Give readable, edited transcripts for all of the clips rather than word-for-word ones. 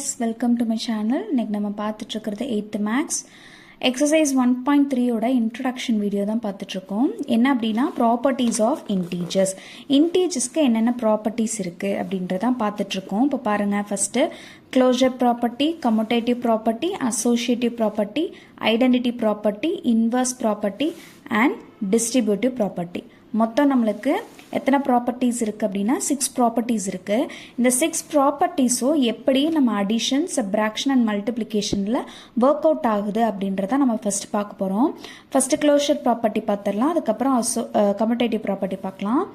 guys, welcome to my channel. இன்னைக்கு நம்ம பார்த்துட்டு இருக்கிறது 8th மேக்ஸ் எக்ஸசைஸ் 1.3 ஓட இன்ட்ரோடக்ஷன் வீடியோ தான் பார்த்துட்டு இருக்கோம். என்ன அப்படின்னா ப்ராப்பர்ட்டிஸ் ஆஃப் இன்டீஜர்ஸ். இன்டீஜர்ஸ்க்கு என்னென்ன ப்ராப்பர்ட்டிஸ் இருக்குது அப்படின்றதான் பார்த்துட்டு இருக்கோம். இப்போ பாருங்கள், first closure property, commutative property, associative property, identity property, inverse property and distributive property. மொத்தம் நம்மளுக்கு எத்தனை ப்ராப்பர்ட்டிஸ் இருக்குது அப்படின்னா 6 ப்ராப்பர்ட்டிஸ் இருக்குது. இந்த 6 ப்ராப்பர்ட்டிஸும் எப்படி நம்ம அடிஷன், சப்ராக்ஷன் அண்ட் மல்டிப்ளிகேஷனில் ஒர்க் அவுட் ஆகுது அப்படின்றத நம்ம ஃபஸ்ட்டு பார்க்க போகிறோம். ஃபஸ்ட்டு க்ளோஷர் ப்ராப்பர்ட்டி பார்த்துடலாம், அதுக்கப்புறம் கம்யூட்டேட்டிவ் ப்ராப்பர்ட்டி பார்க்கலாம்.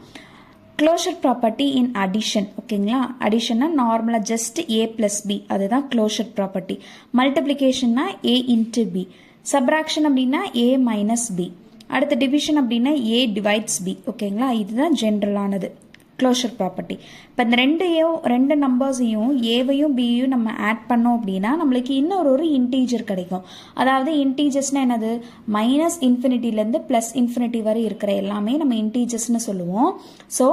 க்ளோஷர் ப்ராப்பர்ட்டி இன் அடிஷன், ஓகேங்களா? அடிஷன்னா நார்மலாக ஜஸ்ட் a + b, அதுதான் க்ளோஷர் ப்ராப்பர்ட்டி. மல்டிப்ளிகேஷன்னா a × b, சப்ராக்ஷன் அப்படின்னா a - b, அடுத்த டிவிஷன் அப்படின்னா a divides b, ஓகேங்களா? இதுதான் ஜென்ரலானது க்ளோஷர் ப்ராப்பர்ட்டி. இப்போ இந்த ரெண்டு நம்பர்ஸையும் ஏவையும் பியையும் நம்ம ஆட் பண்ணோம் அப்படின்னா நம்மளுக்கு இன்னொரு இன்டீஜர் கிடைக்கும். அதாவது இன்டீஜர்ஸ்னால் என்னது? -∞ +∞ வரை இருக்கிற எல்லாமே நம்ம இன்டீஜர்ஸ்னு சொல்லுவோம். ஸோ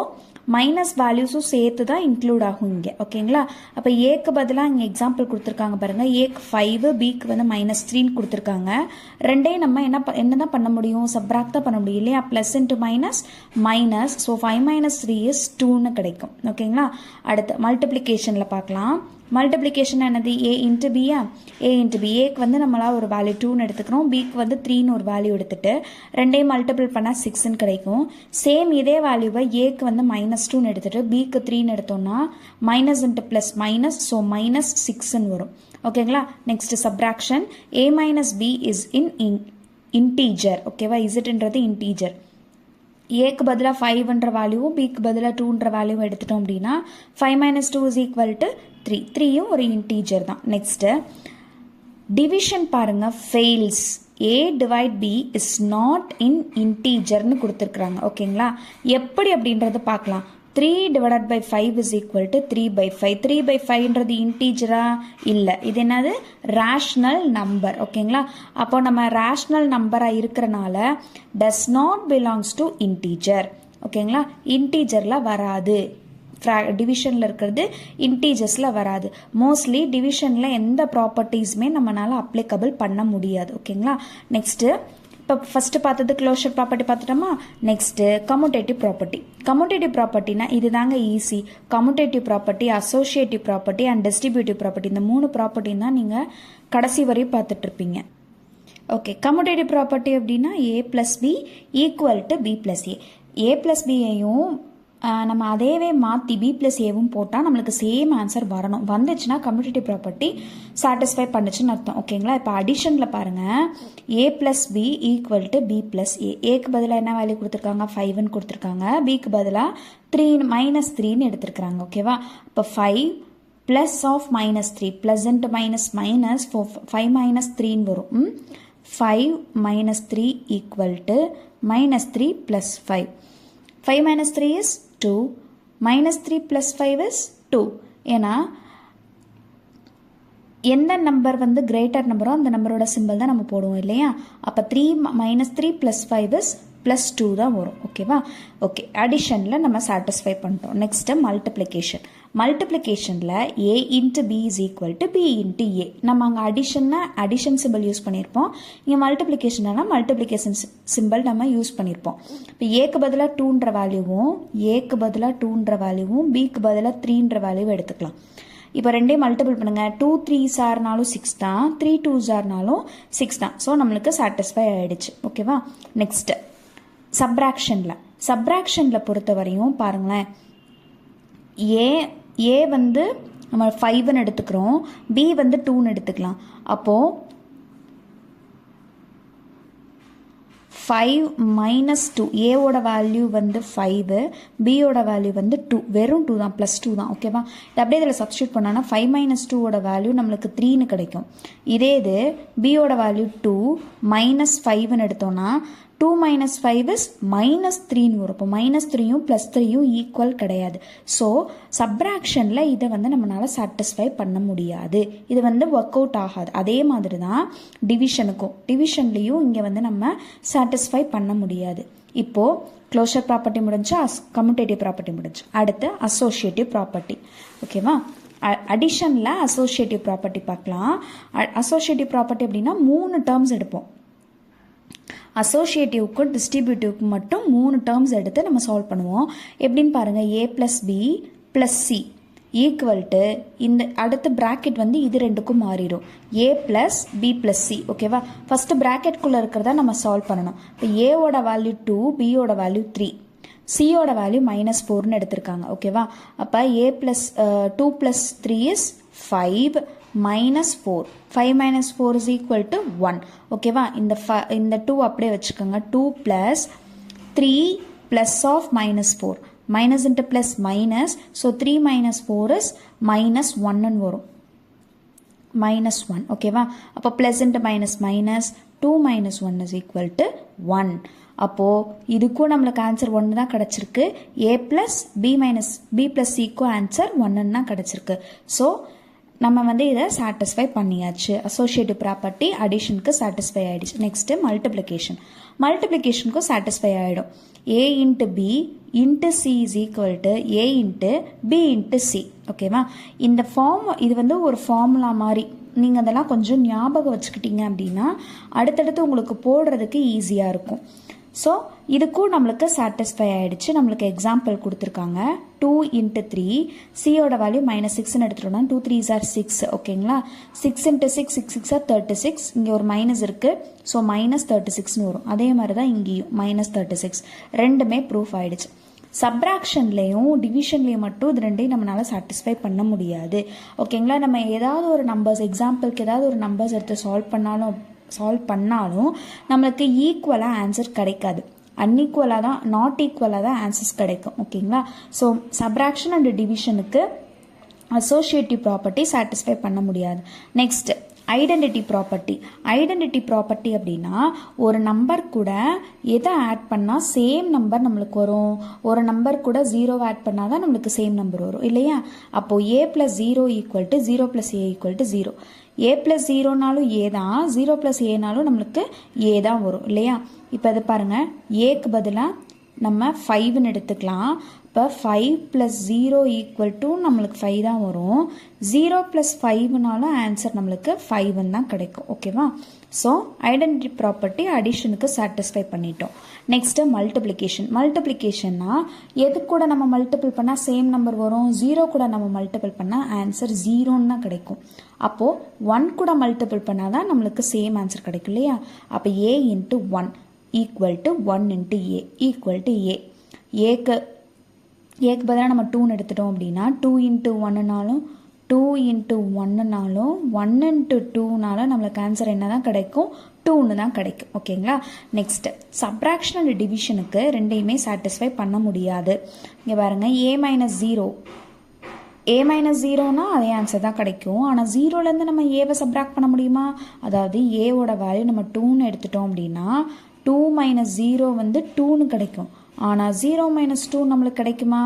மைனஸ் வேல்யூஸும் சேர்த்து தான் இன்க்ளூட் ஆகும் இங்கே, ஓகேங்களா? அப்போ ஏக்கு பதிலாக இங்கே எக்ஸாம்பிள் கொடுத்துருக்காங்க பாருங்கள். ஏக்கு 5, பிக்கு வந்து -3 கொடுத்துருக்காங்க. ரெண்டையும் நம்ம என்ன தான் பண்ண முடியும்? சப்ராக்ட் தான் பண்ண முடியும் இல்லையா? Plus into minus. So 5 - 3 is 2ன்னு கிடைக்கும், ஓகேங்களா? அடுத்து மல்டிப்ளிகேஷனில் பார்க்கலாம். மல்டிப்ளிகேஷன் என்னது? a × b. a × b. ஏக்கு வந்து நம்மளால் ஒரு வேல்யூ 2ன்னு எடுத்துக்கிறோம், பிக்கு வந்து 3ன்னு ஒரு வேல்யூ எடுத்துட்டு ரெண்டையும் மல்டிபிள் பண்ணால் 6ன்னு கிடைக்கும். சேம் இதே வேல்யூவை ஏக்கு வந்து -2ன்னு எடுத்துட்டு பிக்கு 3ன்னு எடுத்தோம்னா minus into plus minus, so -6ன்னு வரும், ஓகேங்களா? Next subtraction. a - b is in integer, ஓகேவா? இஸ்ன்றது இன்டீஜர். ஏக்கு பதிலாக 5ன்ற வேல்யூவும் பிக்கு பதிலாக 2ன்ற வேல்யூவும் எடுத்துட்டோம் அப்படின்னா 5 - 2 = 3. 3யும் ஒரு இன்டீஜர் தான். நெக்ஸ்ட்டு டிவிஷன் பாருங்க. Fails. a / b is not in இன்டீஜர்னு கொடுத்துருக்குறாங்க, ஓகேங்களா? எப்படி அப்படின்றது பார்க்கலாம். 3 / 5 is equal to 3/5. 3/5ன்றது இன்டீஜரா? இல்லை, இது என்னது? ரேஷ்னல் நம்பர், ஓகேங்களா? அப்போ நம்ம ரேஷ்னல் நம்பராக இருக்கிறனால does not belongs to integer, ஓகேங்களா? இன்டீஜரில் வராது. டிவிஷனில் இருக்கிறது இன்டீஜர்ஸில் வராது. மோஸ்ட்லி டிவிஷனில் எந்த ப்ராப்பர்ட்டிஸுமே நம்மளால் அப்ளிகபிள் பண்ண முடியாது, ஓகேங்களா? நெக்ஸ்ட்டு இப்போ ஃபஸ்ட்டு பார்த்தது க்ளோஷர் ப்ராப்பர்ட்டி பார்த்துட்டோமா? Next commutative property. கம்யூட்டேட்டிவ் ப்ராப்பர்ட்டினா இது தாங்க easy. Commutative property, associative property and distributive property, இந்த 3 ப்ராப்பர்ட்டி தான் நீங்கள் கடைசி வரையும் பார்த்துட்ருப்பீங்க. ஓகே, கம்யூட்டேட்டிவ் ப்ராப்பர்ட்டி அப்படின்னா a + b = b + a. a + b-ஐயும் நம்ம அதேவே மாற்றி b + a-வும் போட்டால் நம்மளுக்கு சேம் ஆன்சர் வரணும். வந்துச்சுன்னா கம்யூட்டேட்டிவ் ப்ராப்பர்ட்டி சாட்டிஸ்ஃபை பண்ணுச்சுன்னு அர்த்தம், ஓகேங்களா? இப்போ அடிஷனில் பாருங்கள். a + b = b + a. ஏக்கு பதிலாக என்ன வேல்யூ கொடுத்துருக்காங்க? 5ன்னு கொடுத்துருக்காங்க. பிக்கு பதிலாக -3ன்னு எடுத்துருக்குறாங்க, ஓகேவா? இப்போ 5 plus of -3, plus into minus, 5 - 3ன்னு வரும். 5 - 3 = -3 + 5. 5 - 3 is 2, -3 + 5 is 2. ஏன்னா எந்த நம்பர் வந்து கிரேட்டர் நம்பரோ அந்த நம்பரோட சிம்பிள் தான் நம்ம போடுவோம் இல்லையா? அப்போ -3 + 5 is +2 தான் வரும், ஓகேவா? ஓகே, அடிஷனில் நம்ம சாட்டிஸ்ஃபை பண்ணிட்டோம். Next multiplication. மல்டிப்ளிகேஷனில் a × b is equal to b × a. நம்ம அங்கே அடிஷன் சிம்பிள் யூஸ் பண்ணியிருப்போம். இங்கே மல்டிப்ளிகேஷன்னா மல்டிப்ளிகேஷன் சிம்பிள் நம்ம யூஸ் பண்ணியிருப்போம். இப்போ ஏக்கு பதிலாக 2ன்ற வேல்யூவும் பிக்கு பதிலாக 3ன்ற வேல்யூவும் எடுத்துக்கலாம். இப்போ ரெண்டையும் மல்டிபிள் பண்ணுங்கள். 2 3s ஆர்னாலும் 6 தான், 3 2s ஆர்னாலும் 6 தான். ஸோ நம்மளுக்கு சாட்டிஸ்ஃபை ஆகிடுச்சு, ஓகேவா? நெக்ஸ்ட்டு சப்ராக்ஷனில் பொறுத்த வரையும் பாருங்களேன். ஏ வந்து நம்ம 5ன்னு எடுத்துக்கிறோம், பி வந்து 2ன்னு எடுத்துக்கலாம். அப்போது 5 - 2, ஏவோட வேல்யூ வந்து 5, பியோட வேல்யூ வந்து 2, வெறும் 2 தான், +2 தான், ஓகேவா? இது அப்படியே இதில் சப்ஸ்டியூட் பண்ணோன்னா 5 - 2ஓட வேல்யூ நம்மளுக்கு 3ன்னு கிடைக்கும். இதே இது பியோட வேல்யூ 2 -5ன்னு எடுத்தோன்னா 2 - 5 is -3ன்னு வரும். இப்போ -3யும் +3யும் ஈக்குவல் கிடையாது. ஸோ சப்ராக்ஷனில் இதை வந்து நம்மளால் சாட்டிஸ்ஃபை பண்ண முடியாது. இது வந்து ஒர்க் அவுட் ஆகாது. அதே மாதிரி தான் டிவிஷன்லேயும் இங்கே வந்து நம்ம சாட்டிஸ்ஃபை பண்ண முடியாது. இப்போது க்ளோஷர் ப்ராப்பர்ட்டி முடிஞ்சா, கம்யூட்டேட்டிவ் ப்ராப்பர்ட்டி முடிஞ்சு. அடுத்து அசோசியேட்டிவ் ப்ராப்பர்ட்டி, ஓகேவா? அடிஷனில் அசோசியேட்டிவ் ப்ராப்பர்ட்டி பார்க்கலாம். அசோசியேட்டிவ் ப்ராப்பர்ட்டி அப்படின்னா 3 டேர்ம்ஸ் எடுப்போம். அசோசியேட்டிவ்க்கும் டிஸ்ட்ரிபியூட்டிவ்க்கு மட்டும் 3 டேர்ம்ஸ் எடுத்து நம்ம சால்வ் பண்ணுவோம். எப்படின்னு பாருங்கள், a + b + c equal to இந்த அடுத்த ப்ராக்கெட் வந்து இது ரெண்டுக்கும் மாறிடும், a + b + c. ஓகேவா? ஃபஸ்ட்டு ப்ராக்கெட்குள்ளே இருக்கிறத நம்ம சால்வ் பண்ணணும். இப்போ ஏவோட வேல்யூ 2, பியோட வேல்யூ 3, சியோட வேல்யூ -4ன்னு எடுத்திருக்காங்க. ஓகேவா? அப்போ a + 2 + 3 is 5 -4. 5 - 4 is equal to 1. ஓகேவா? இந்த 2 அப்படியே வச்சுக்கோங்க. 2 + 3 + of -4. minus into plus minus, so 3 minus 4 is -1 வரும். -1. ஓகேவா? அப்போ plus into minus minus 2 minus 1 is equal to 1. அப்போ இதுக்கும் நம்மளுக்கு ஆன்சர் 1 தான் கிடச்சிருக்கு. a plus b plus c க்கும் ஆன்சர் 1 தான் கிடச்சிருக்கு. ஸோ நம்ம வந்து இதை சாட்டிஸ்ஃபை பண்ணியாச்சு. அசோசியேட்டிவ் ப்ராப்பர்ட்டி அடிஷனுக்கு சாட்டிஸ்ஃபை ஆகிடுச்சு. நெக்ஸ்ட்டு மல்டிப்ளிகேஷனுக்கும் சாட்டிஸ்ஃபை ஆகிடும். a into b into c is equal to a into b into c. ஓகேவா? இந்த ஃபார்ம் இது வந்து ஒரு ஃபார்முலா மாதிரி நீங்கள் அதெல்லாம் கொஞ்சம் ஞாபகம் வச்சுக்கிட்டீங்க அப்படின்னா அடுத்தடுத்து உங்களுக்கு போடுறதுக்கு ஈஸியாக இருக்கும். ஸோ இதுக்கும் நம்மளுக்கு சாட்டிஸ்ஃபை ஆகிடுச்சு. நம்மளுக்கு எக்ஸாம்பிள் கொடுத்துருக்காங்க. 2 into 3, சியோட வேல்யூ -6ன்னு எடுத்துட்டோம்னா 2 3s are 6. ஓகேங்களா? 6 into 6, 6 6 are 36. இங்கே ஒரு மைனஸ் இருக்குது, ஸோ -36ன்னு வரும். அதே மாதிரி தான் இங்கேயும் -36. ரெண்டுமே ப்ரூஃப் ஆகிடுச்சு. சப்ராக்ஷன்லேயும் டிவிஷன்லேயும் மட்டும் இது ரெண்டையும் நம்மளால் சாட்டிஸ்ஃபை பண்ண முடியாது. ஓகேங்களா? நம்ம ஏதாவது ஒரு நம்பர்ஸ் எக்ஸாம்பிளுக்கு ஏதாவது ஒரு நம்பர்ஸ் எடுத்து சால்வ் பண்ணாலும் நம்மளுக்கு ஈக்குவலாக ஆன்சர் கிடைக்காது. அன்ஈக்குவலாக தான், நாட் ஈக்குவலாக தான் ஆன்சர்ஸ் கிடைக்கும். ஓகேங்களா? ஸோ சப்ராக்ஷன் அண்ட் டிவிஷனுக்கு அசோசியேட்டிவ் ப்ராப்பர்ட்டி சாட்டிஸ்ஃபை பண்ண முடியாது. நெக்ஸ்ட் ஐடென்டிட்டி ப்ராப்பர்ட்டி அப்படின்னா ஒரு நம்பர் கூட எதை ஆட் பண்ணால் சேம் நம்பர் நம்மளுக்கு வரும். ஒரு நம்பர் கூட 0 ஆட் பண்ணால் தான் நம்மளுக்கு சேம் நம்பர் வரும் இல்லையா? அப்போது a + 0 = 0 + a = 0. a + 0னாலும் a தான், 0 + aனாலும் நம்மளுக்கு a தான் வரும் இல்லையா? இப்போ இது பாருங்கள், ஏக்கு பதிலாக நம்ம 5ன்னு எடுத்துக்கலாம். இப்போ 5 + 0 = நம்மளுக்கு 5 தான் வரும். 0 + 5னாலும் ஆன்சர் நம்மளுக்கு 5ன்னு தான் கிடைக்கும். ஓகேவா? ஸோ ஐடென்டிட்டி ப்ராப்பர்ட்டி அடிஷனுக்கு சாட்டிஸ்ஃபை பண்ணிட்டோம். நெக்ஸ்ட்டு மல்டிப்ளிகேஷன்னா எது கூட நம்ம மல்டிபிள் பண்ணால் சேம் நம்பர் வரும்? 0 கூட நம்ம மல்டிபிள் பண்ணால் ஆன்சர் 0ன்னு தான் கிடைக்கும். அப்போது 1 கூட மல்டிபிள் பண்ணால் தான் நம்மளுக்கு சேம் ஆன்சர் கிடைக்கும் இல்லையா? அப்போ a × 1 = 1 × a = a. ஏக்கு பதிலாக நம்ம 2ன்னு எடுத்துட்டோம் அப்படின்னா 2 × 1னாலும் 2 × 1னாலும் 1 × 2னாலும் நம்மளுக்கு ஆன்சர் என்ன தான் கிடைக்கும்? 2ன்னு தான் கிடைக்கும். ஓகேங்களா? நெக்ஸ்ட்டு சப்ராக்ஷன் அண்ட் டிவிஷனுக்கு ரெண்டையுமே சாட்டிஸ்ஃபை பண்ண முடியாது. இங்கே பாருங்கள், a - 0னா அதே ஆன்சர் தான் கிடைக்கும். ஆனால் 0லேருந்து நம்ம ஏவை சப்ராக்ட் பண்ண முடியுமா? அதாவது ஏவோட வேல்யூ நம்ம 2ன்னு எடுத்துட்டோம் அப்படின்னா 2 - 0 வந்து 2ன்னு கிடைக்கும். ஆனால் 0 - 2 நம்மளுக்கு கிடைக்குமா?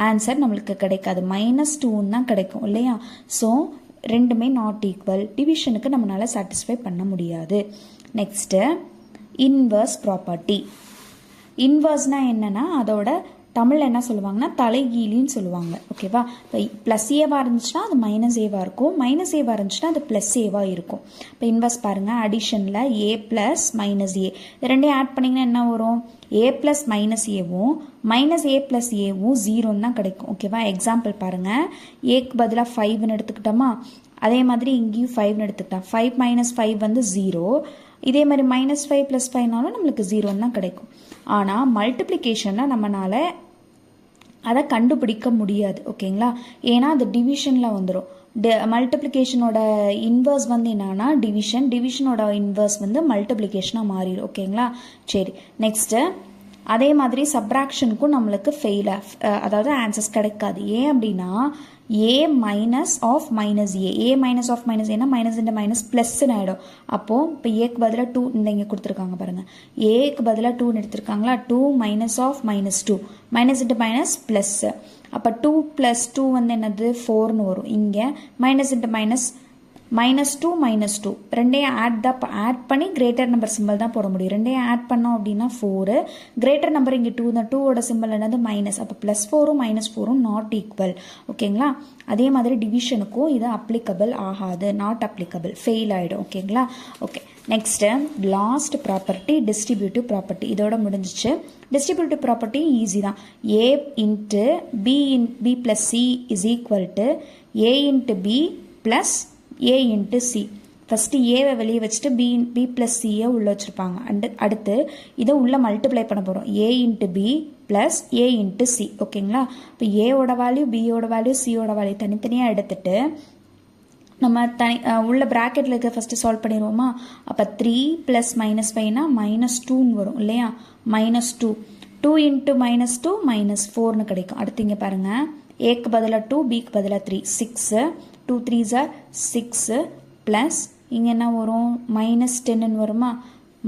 ஆன்சர் நம்மளுக்கு கிடைக்காது, -2ன்னு தான் கிடைக்கும் இல்லையா? ஸோ ரெண்டுமே நாட் ஈக்குவல். டிவிஷனுக்கு நம்மளால் சாட்டிஸ்ஃபை பண்ண முடியாது. Next inverse property. இன்வர்ஸ்னால் என்னென்னா அதோட தமிழில் என்ன சொல்லுவாங்கன்னா தலைகீழின்னு சொல்லுவாங்க. ஓகேவா? இப்போ ப்ளஸ் ஏவாக இருந்துச்சுன்னா அது -ஏவாக இருக்கும், -ஏவாக இருந்துச்சுன்னா அது +ஏவாக இருக்கும். இப்போ இன்வர்ஸ் பாருங்கள், அடிஷனில் a + -a இது ரெண்டையும் ஆட் பண்ணிங்கன்னா என்ன வரும்? a + -aவும் -a + aவும் 0ன்னு தான் கிடைக்கும். ஓகேவா? எக்ஸாம்பிள் பாருங்கள், ஏக்கு பதிலாக 5ன்னு எடுத்துக்கிட்டோமா? அதே மாதிரி இங்கேயும் 5ன்னு எடுத்துக்கிட்டோம். 5 - 5 வந்து 0. இதே மாதிரி -5 + 5னாலும் நம்மளுக்கு 0ன்னு தான் கிடைக்கும். ஆனால் மல்டிப்ளிகேஷனில் நம்மளால் அதை கண்டுபிடிக்க முடியாது. ஓகேங்களா? ஏன்னா அது டிவிஷனில் வந்துடும். மல்டிப்ளிகேஷனோட இன்வர்ஸ் வந்து என்னன்னா டிவிஷனோட இன்வர்ஸ் வந்து மல்டிப்ளிகேஷனாக மாறிடும். ஓகேங்களா? சரி, நெக்ஸ்ட்டு அதே மாதிரி சப்ராக்ஷனுக்கும் நம்மளுக்கு அதாவது ஆன்சர்ஸ் கிடைக்காது. ஏன் அப்படின்னா a - of -a, a - of -aனா -× +ன்னு ஆகிடும். அப்போது இப்போ ஏக்கு பதிலாக 2 இங்கே கொடுத்துருக்காங்க பாருங்கள், ஏக்கு பதிலாக 2ன்னு எடுத்துருக்காங்களா? 2 - of -2, -× +. அப்போ 2 + 2 வந்து என்னது? 4ன்னு வரும். இங்கே -× -2 ரெண்டையும் ஆட் பண்ணி கிரேட்டர் நம்பர் சிம்பிள் தான் போட முடியும். ரெண்டையும் ஆட் பண்ணோம் அப்படின்னா 4. கிரேட்டர் நம்பர் இங்கே 2 தான். 2ஓட சிம்பிள் என்னது மைனஸ். அப்போ +4ம் -4ம் நாட் ஈக்குவல். ஓகேங்களா? அதே மாதிரி டிவிஷனுக்கும் இது அப்ளிகபிள் ஆகாது. நாட் அப்ளிகபிள், ஃபெயில் ஆகிடும். ஓகேங்களா? Okay, next last property distributive property. இதோட முடிஞ்சிச்சு. டிஸ்ட்ரிபியூட்டிவ் ப்ராப்பர்ட்டி ஈஸி தான். A into B + C is equal to A into B plus A into C. First ஏவை வெளியே வச்சுட்டு B + C உள்ளே வச்சுருப்பாங்க. அடுத்து இதை உள்ளே மல்டிப்ளை பண்ண போகிறோம். A into B plus A into C. ஓகேங்களா? இப்போ ஏவோட வேல்யூ, பியோட வேல்யூ, சியோட வேல்யூ தனித்தனியாக எடுத்துட்டு நம்ம உள்ள ப்ராக்கெட்டில் இருக்க ஃபஸ்ட்டு சால்வ் பண்ணிடுவோமா? அப்போ 3 + -5னா -2ன்னு வரும் இல்லையா? -2. 2 இன்ட்டு -2 -4ன்னு கிடைக்கும். அடுத்து இங்கே பாருங்கள், ஏக்கு பதிலாக 2, பிக்கு பதிலாக 3, 6. 2 3s are 6 ப்ளஸ் இங்கே என்ன வரும்? -10ன்னு வருமா?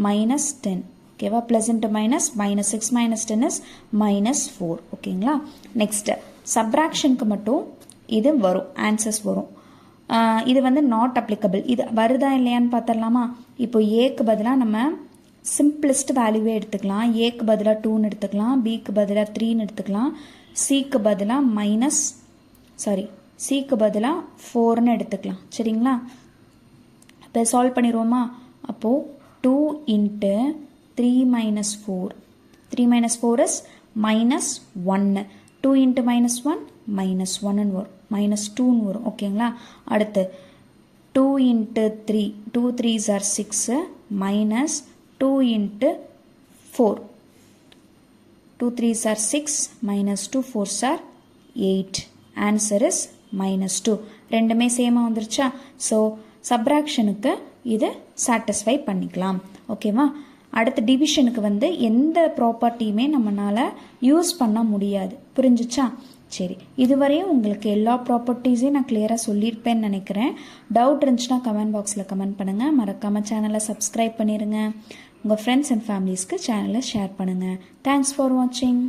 -10. ஓகேவா? Plus into minus, -6 - 10 is -4. ஓகேங்களா? நெக்ஸ்ட்டு சப்ராக்ஷனுக்கு மட்டும் இது வரும், ஆன்சர்ஸ் வரும். இது வந்து நாட் அப்ளிகபிள். இது வருதா இல்லையான்னு பார்த்துடலாமா? இப்போ ஏக்கு பதிலாக நம்ம சிம்பிளஸ்ட் வேல்யூவே எடுத்துக்கலாம். ஏக்கு பதிலாக 2ன்னு எடுத்துக்கலாம், பிக்கு பதிலாக 3ன்னு எடுத்துக்கலாம், சிக்கு பதிலாக சிக்கு பதிலாக 4ன்னு எடுத்துக்கலாம். சரிங்களா? இப்போ சால்வ் பண்ணிடுவோமா? அப்போது 2 இன்ட்டு 3 - 4. 3 - 4 இஸ் -1. 2 இன்ட்டு -1 -1ன்னு வரும், -2ன்னு வரும். ஓகேங்களா? அடுத்து 2 into 3, 2 3s are 6 minus 2 into 4. 2 3s are 6 minus 2 4s are 8. Answer is -2. ரெண்டுமே சேமாக வந்துருச்சா? ஸோ சப்ராக்ஷனுக்கு இது சாட்டிஸ்ஃபை பண்ணிக்கலாம். ஓகேவா? அடுத்த டிவிஷனுக்கு வந்து எந்த ப்ராப்பர்ட்டியுமே நம்மளால் யூஸ் பண்ண முடியாது. புரிஞ்சிச்சா? சரி, இதுவரையும் உங்களுக்கு எல்லா ப்ராப்பர்ட்டிஸையும் நான் கிளியராக சொல்லியிருப்பேன்னு நினைக்கிறேன். டவுட் இருந்துச்சுன்னா கமெண்ட் பாக்ஸில் கமெண்ட் பண்ணுங்கள். மறக்காமல் சேனலை சப்ஸ்கிரைப் பண்ணிடுங்க. உங்கள் ஃப்ரெண்ட்ஸ் அண்ட் ஃபேமிலிஸ்க்கு சேனலை ஷேர் பண்ணுங்கள். தேங்க்ஸ் ஃபார் வாட்சிங்.